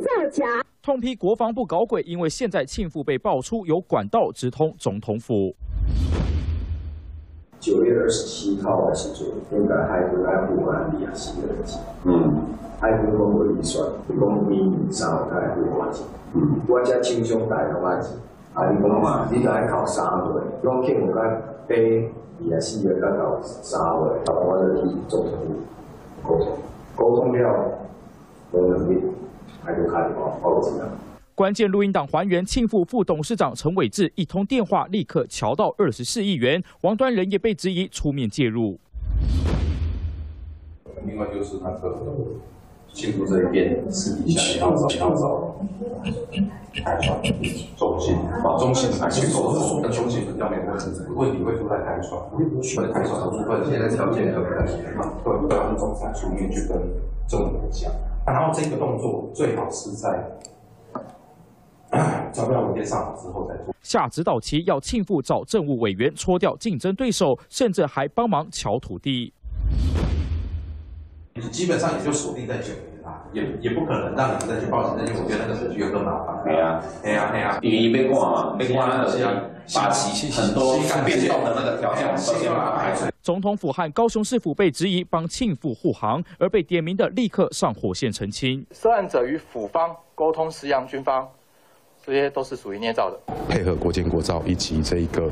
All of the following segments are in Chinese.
造假。痛批国防部搞鬼，因为现在庆父被爆出有管道直通总统府。9月27号的时阵，应该海军来护完利亚西的日子。海军讲无预算，讲每年3个来护完钱。我遮手上带拢爱钱，你讲嘛，你来考3岁，拢庆有甲爬利亚西的，甲到3岁，我就去总统府沟通了，无能力，海军开报纸啊。 关键录音档还原庆父副董事长陈伟志一通电话，立刻瞧到24亿元。王端仁也被质疑出面介入。另外就是那个庆父这一边私底下要找台船中信，中信还是说跟中信要没有问题会出在台船，或者台船的部分现在条件可能会对我们总裁出面去跟政府讲，然后这个动作最好是在。 钞票文件上好之后再做。下指导期要庆父找政务委员搓掉竞争对手，甚至还帮忙瞧土地。基本上也就锁定在9年啦，也不可能让你们再去报警，因为我觉得那个程序又更麻烦。对啊，因为被挂嘛，被挂那个把很多变动的那个条件都先把它排除。总统府和高雄市府被质疑帮庆父护航，而被点名的立刻上火线澄清。涉案者与府方沟通施压军方。 这些都是属于捏造的，配合国建国造以及这一个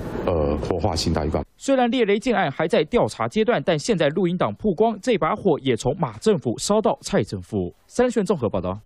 活化新大渔港。虽然猎雷建案还在调查阶段，但现在录音档曝光，这把火也从马政府烧到蔡政府。三立新闻综合报道。